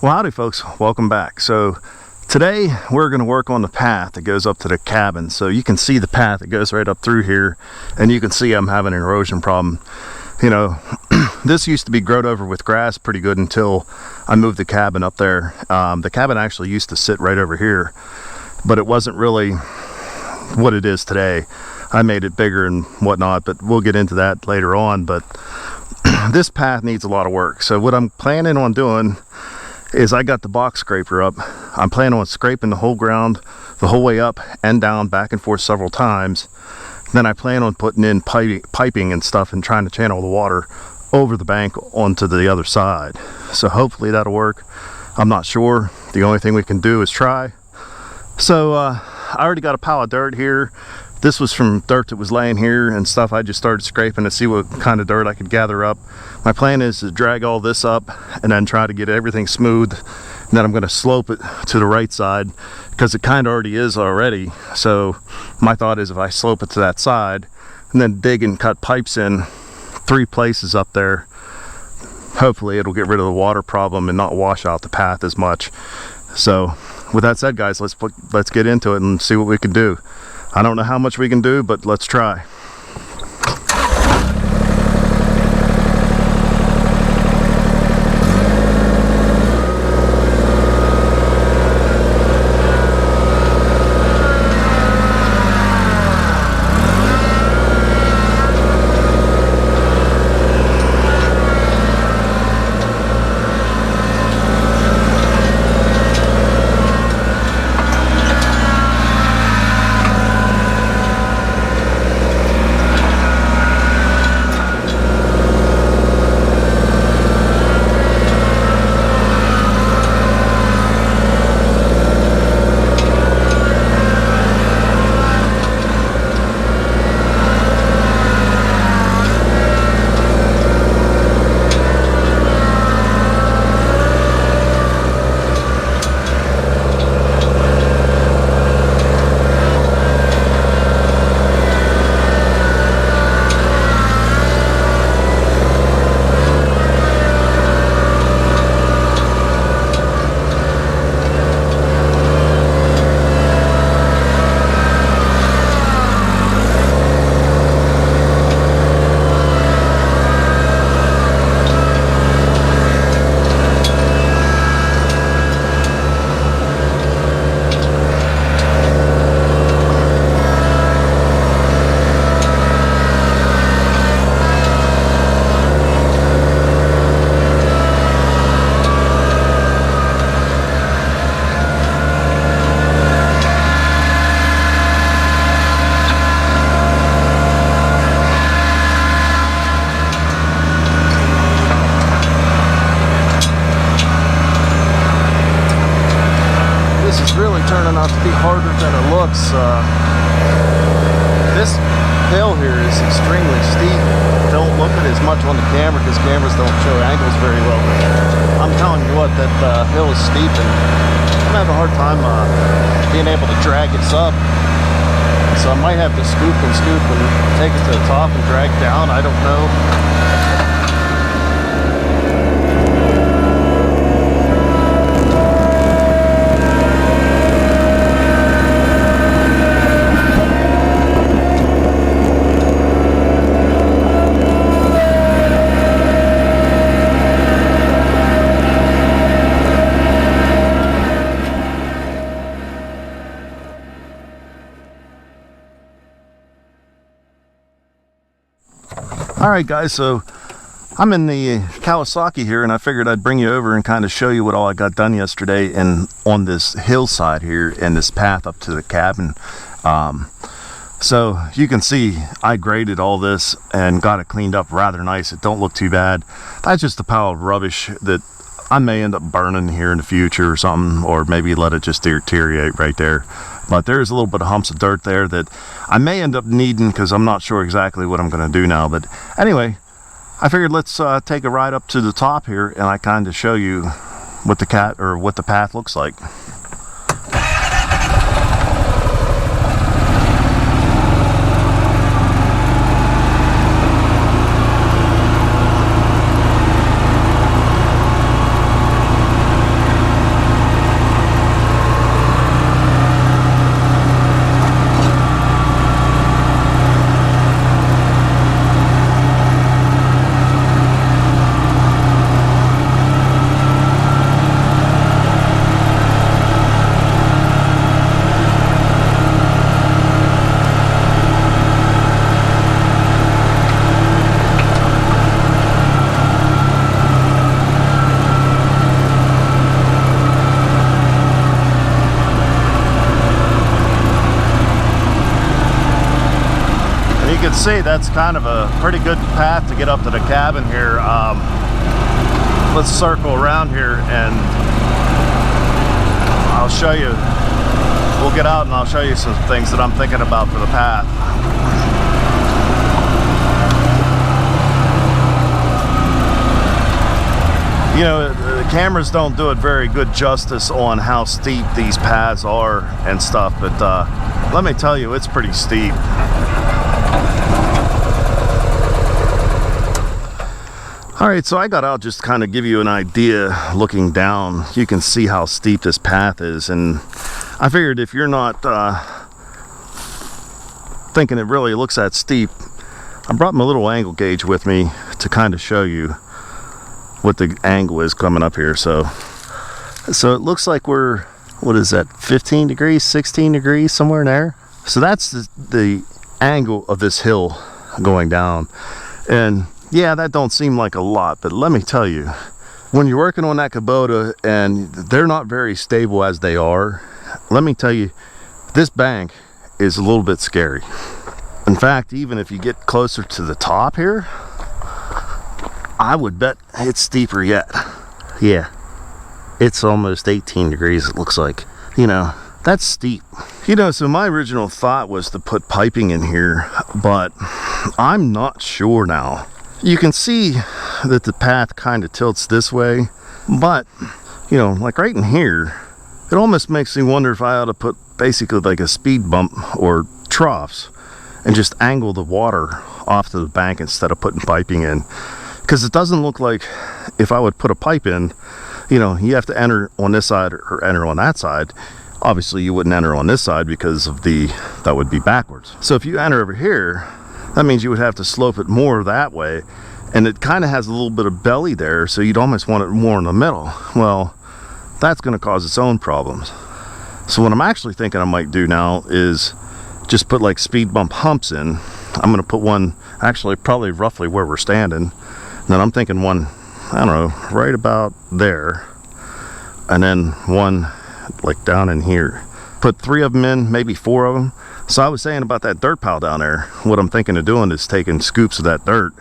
Well, howdy folks, welcome back. So today we're going to work on the path that goes up to the cabin. So you can see the path that goes right up through here, and you can see I'm having an erosion problem. You know, this used to be grown over with grass pretty good until I moved the cabin up there. The cabin actually used to sit right over here, but it wasn't really what it is today. I made it bigger and whatnot, but we'll get into that later on. But this path needs a lot of work. So what I'm planning on doing is I got the box scraper up. I'm planning on scraping the whole ground the whole way up and down, back and forth several times. Then I plan on putting in piping and stuff and trying to channel the water over the bank onto the other side. So hopefully that'll work. I'm not sure. The only thing we can do is try. So I already got a pile of dirt here. This was from dirt that was laying here and stuff. I just started scraping to see what kind of dirt I could gather up. My plan is to drag all this up and then try to get everything smooth. And then I'm going to slope it to the right side because it kind of already is already. So my thought is if I slope it to that side and then dig and cut pipes in 3 places up there, hopefully it'll get rid of the water problem and not wash out the path as much. So with that said, guys, let's get into it and see what we can do. I don't know how much we can do, but let's try. Turning out to be harder than it looks. This hill here is extremely steep. Don't look at it as much on the camera because cameras don't show angles very well. But I'm telling you what, that hill is steep and I'm having a hard time being able to drag this up. So I might have to scoop and take it to the top and drag down. I don't know. Alright guys, so I'm in the Kawasaki here and I figured I'd bring you over and kind of show you what all I got done yesterday and on this hillside here and this path up to the cabin. So you can see I graded all this and got it cleaned up rather nice. It don't look too bad. That's just a pile of rubbish that I may end up burning here in the future or something, or maybe let it just deteriorate right there. But there's a little bit of humps of dirt there that I may end up needing because I'm not sure exactly what I'm going to do now. But anyway, I figured let's take a ride up to the top here and I kind of show you what the path looks like. You can see that's kind of a pretty good path to get up to the cabin here. Let's circle around here and I'll show you. We'll get out and I'll show you some things that I'm thinking about for the path. You know, the cameras don't do it very good justice on how steep these paths are and stuff, but let me tell you, it's pretty steep. All right, so I got out just to kind of give you an idea. Looking down, you can see how steep this path is, and I figured if you're not thinking it really looks that steep, I brought my little angle gauge with me to kind of show you what the angle is coming up here. So it looks like we're, what is that, 15 degrees, 16 degrees, somewhere in there. So that's the angle of this hill going down. And yeah, that don't seem like a lot, but let me tell you, when you're working on that Kubota and they're not very stable as they are, let me tell you, this bank is a little bit scary. In fact, even if you get closer to the top here, I would bet it's steeper yet. Yeah, it's almost 18 degrees, it looks like. You know, that's steep. You know, so my original thought was to put piping in here, but I'm not sure now. You can see that the path kind of tilts this way, but, you know, like right in here, it almost makes me wonder if I ought to put basically like a speed bump or troughs and just angle the water off to the bank instead of putting piping in. Because it doesn't look like if I would put a pipe in, you know, you have to enter on this side or enter on that side. Obviously you wouldn't enter on this side because of that would be backwards. So if you enter over here, that means you would have to slope it more that way, and it kind of has a little bit of belly there, so you'd almost want it more in the middle. Well, that's going to cause its own problems. So what I'm actually thinking I might do now is just put like speed bump humps in. I'm going to put one actually probably roughly where we're standing, and then I'm thinking one, I don't know, right about there, and then one like down in here. Put 3 of them in, maybe 4 of them. So I was saying about that dirt pile down there, what I'm thinking of doing is taking scoops of that dirt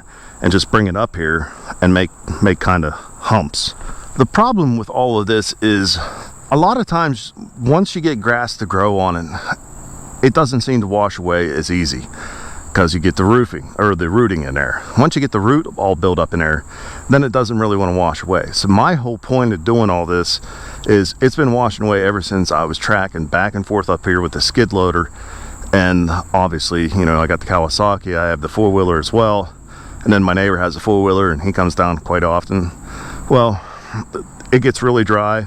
and just bring it up here and make kind of humps. The problem with all of this is a lot of times once you get grass to grow on it, it doesn't seem to wash away as easy because you get the roofing or the rooting in there. Once you get the root all built up in there, then it doesn't really want to wash away. So my whole point of doing all this is it's been washing away ever since I was tracking back and forth up here with the skid loader. And obviously, you know, I got the Kawasaki, I have the 4-wheeler as well, and then my neighbor has a 4-wheeler and he comes down quite often. Well, it gets really dry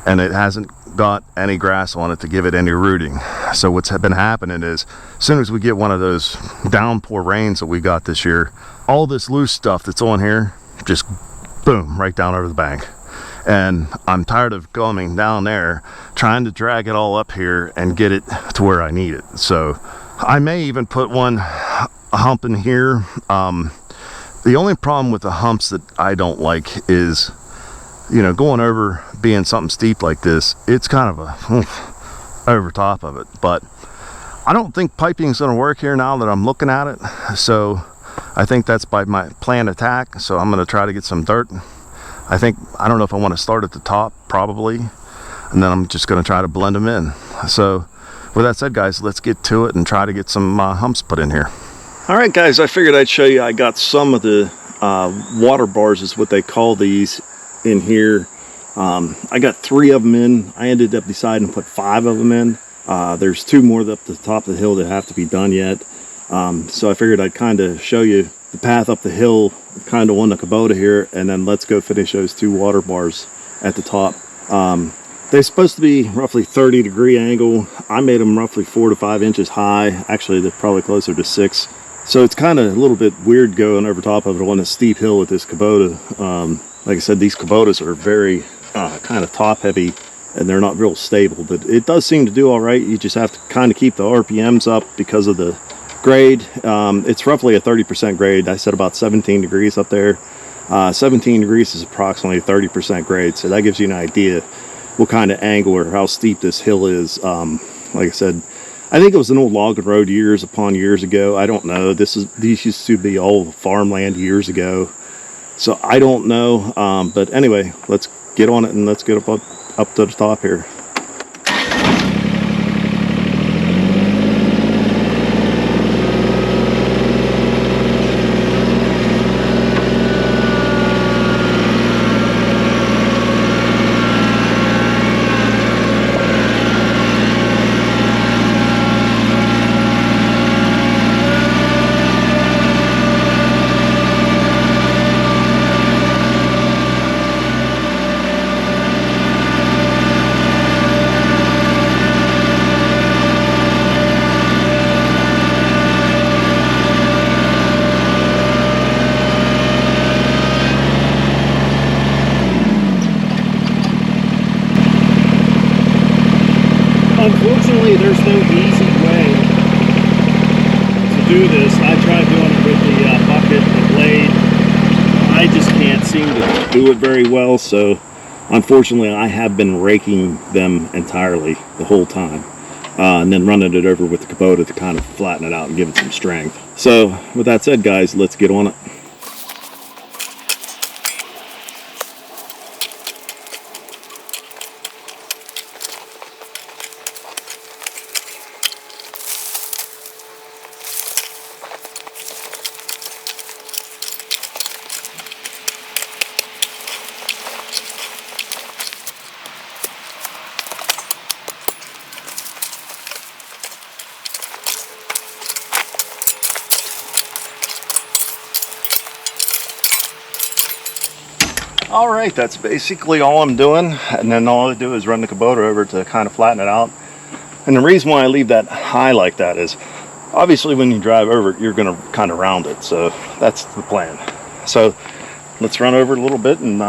and it hasn't got any grass on it to give it any rooting. So what's been happening is as soon as we get one of those downpour rains that we got this year, all this loose stuff that's on here just boom right down over the bank. And I'm tired of going down there trying to drag it all up here and get it to where I need it. So I may even put a hump in here. The only problem with the humps that I don't like is, you know, going over being something steep like this, it's kind of over top of it. But I don't think piping is going to work here now that I'm looking at it. So I think that's by my planned attack. So I'm going to try to get some dirt. I don't know if I want to start at the top, probably, and then I'm just going to try to blend them in. So with that said, guys, let's get to it and try to get some humps put in here. All right, guys, I figured I'd show you. I got some of the water bars is what they call these in here. I got 3 of them in. I ended up deciding to put 5 of them in. There's 2 more up the top of the hill that have to be done yet. So I figured I'd kind of show you the path up the hill, kind of on the Kubota here, and then let's go finish those 2 water bars at the top. They're supposed to be roughly 30-degree angle. I made them roughly 4 to 5 inches high. Actually, they're probably closer to 6. So it's kind of a little bit weird going over top of it on a steep hill with this Kubota. Like I said, these Kubotas are very kind of top heavy and they're not real stable, but it does seem to do all right. You just have to kind of keep the RPMs up because of the grade. It's roughly a 30% grade. I said about 17 degrees up there. 17 degrees is approximately a 30% grade, so that gives you an idea what kind of angle or how steep this hill is. Like I said, I think it was an old logging road years upon years ago. I don't know. These used to be all farmland years ago. So I don't know. But anyway, let's get on it and let's get up to the top here. Unfortunately, there's no easy way to do this. I tried doing it with the bucket and the blade. I just can't seem to do it very well, so unfortunately I have been raking them entirely the whole time, and then running it over with the Kubota to kind of flatten it out and give it some strength. So with that said, guys, let's get on it. All right, that's basically all I'm doing, and then all I do is run the Kubota over to kind of flatten it out. And the reason why I leave that high like that is obviously when you drive over it, you're going to kind of round it, so that's the plan. So let's run over it a little bit and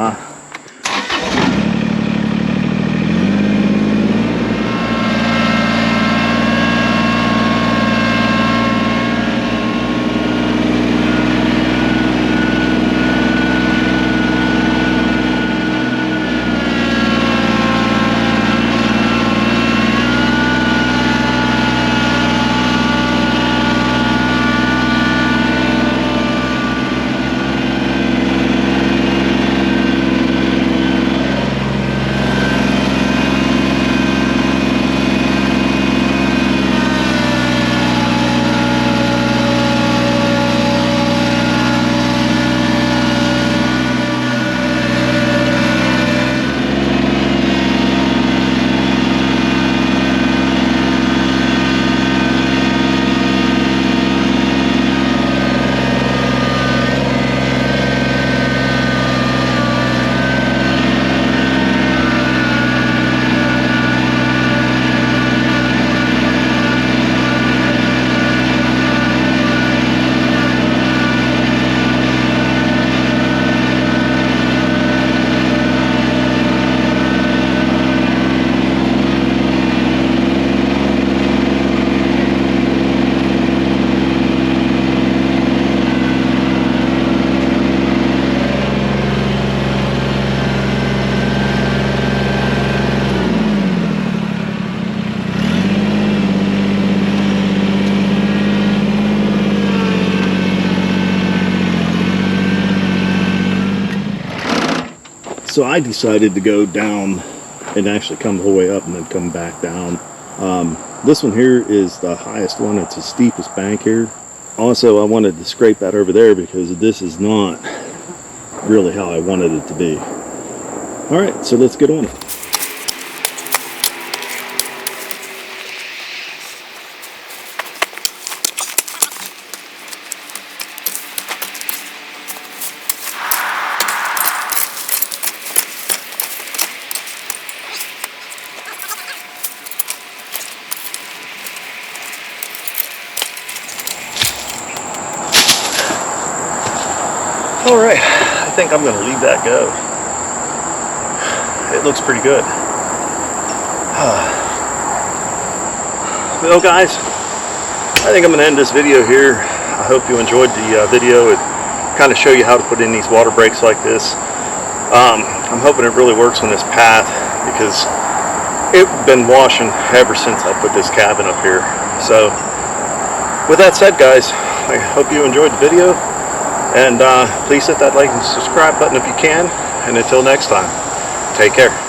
so I decided to go down and actually come the whole way up and then come back down. This one here is the highest one. It's the steepest bank here. Also, I wanted to scrape that over there because this is not really how I wanted it to be. All right, so let's get on it. All right, I think I'm going to leave that go. It looks pretty good. Well, guys, I think I'm going to end this video here. I hope you enjoyed the video. It kind of show you how to put in these water brakes like this. I'm hoping it really works on this path because it's been washing ever since I put this cabin up here. So with that said, guys, I hope you enjoyed the video, and please hit that like and subscribe button if you can, and until next time, take care.